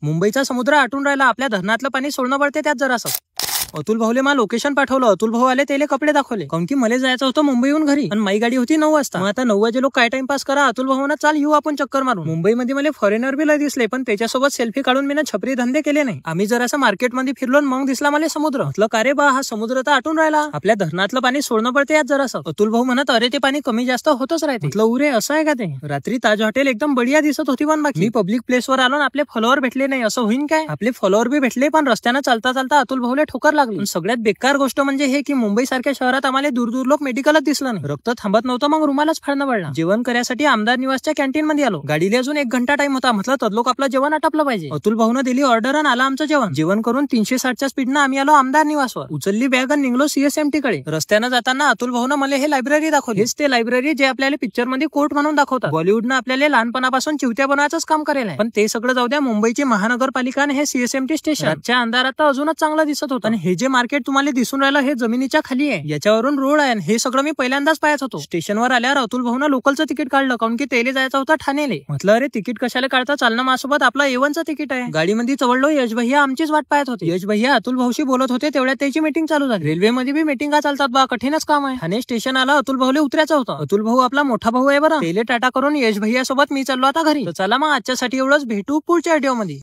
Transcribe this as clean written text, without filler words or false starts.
मुंबईचा समुद्र आटून राहिला, आपल्या धरणातलं पाणी सोडणं पडते त्यात जरासं. अतुल भाऊले मला लोकेशन पाठवलं, अतुल भाऊ आले, त्याले कपडे दाखवले, काऊन की मला जायचं होतं मुंबईहून घरी आणि माझी गाडी होती 9 वाजता. मग आता 9 वाजे लोक काय टाइमपास करा, अतुल भाऊना चाल येऊ आपण चक्कर मारून. मुंबईमध्ये मला फॉरेनर बी लय दिसले, पण त्याच्यासोबत सेल्फी काढून मी छपरी धंदे केले नाही. आम्ही जरासं मार्केटमध्ये फिरलो, मग दिसला मला समुद्र. म्हटलं का रे बा, हा समुद्र तर आटून राहिला, आपल्या धरणातलं पाणी सोडणं पडते यात जरासं. अतुल भाऊ म्हणत, अरे ते पाणी कमी जास्त होतच राहते. म्हटलं उरे असं आहे का ते. रात्री ताज हॉटेल एकदम बढिया दिसत होती, पण बाकी मी पब्लिक प्लेसवर आलो आणि आपले फॉलोअर भेटले नाही. असं होईन काय, आपले फॉलोअर बी भेटले, पण रस्त्यानं चालता चालता अतुल भाऊले ठोकर लागली. सगळ्यात बेकार गोष्ट म्हणजे हे की मुंबई सारख्या शहरात आम्हाला दूर दूर लोक मेडिकलच दिसलं नाही. रक्त थांबत नव्हतं, मग रुमालाच फाडणं पडला. जेवण करण्यासाठी आमदार निवासच्या कॅन्टीन मध्ये आलो. गाडीला अजून 1 घंटा टाइम होता. म्हटलं तदलोक आपलं जेवण आटपलं पाहिजे. अतुल भाऊनं दिली ऑर्डर आणि आला आमचं जेवण. जेवण करून 360च्या स्पीडनं आम्ही आलो आमदार निवासवर. उचलली बॅग आणि निघलो CSMT कडे. रस्त्यानं जाताना अतुल भाऊनं मला हे लायब्ररी दाखवली. हेच ते लायब्ररी जे आपल्याला पिक्चर मध्ये कोर्ट म्हणून दाखवतात. बॉलिवूडनं आपल्याला लहानपणापासून चिवत्या बनवायचंच काम करेल आहे. पण ते सगळं जाऊ द्या, मुंबईची महानगरपालिका आणि हे CSMT स्टेशन रातच्या अंधारात तर अजूनच चांगलं दिसत होतं. आणि हे जे मार्केट तुम्हाला दिसून राहिलं, हे जमिनीच्या खाली आहे, याच्यावरून रोड आहे. हे सगळं मी पहिल्यांदाच पाहत होतो. स्टेशनवर आल्यावर अतुल भाऊनं लोकलचं तिकीट काढलं, काऊन की तेले जायचं होतं ठाणेले. म्हटलं अरे तिकीट कशाला काढता, चालणं माझ्यासोबत, आपलं A1चं तिकीट आहे. गाडीमध्ये चवडलो, यश भैया आमचीच वाट पाहत होते. यश भैया अतुल भाऊशी बोलत होते, तेवढ्यात त्याची मीटिंग चालू झाली. रेल्वेमध्ये बी मीटिंगा चालतात बा, कठीणच काम आहे. ठाणे स्टेशन आला, अतुल भाऊले उतरायचं होतं. अतुल भाऊ आपला मोठा भाऊ आहे बरं. तेले टाटा करून यश भैया सोबत मी चाललो आता घरी. तर चला मग आजच्यासाठी एवढंच, भेटू पुढच्या व्हिडिओ मध्ये.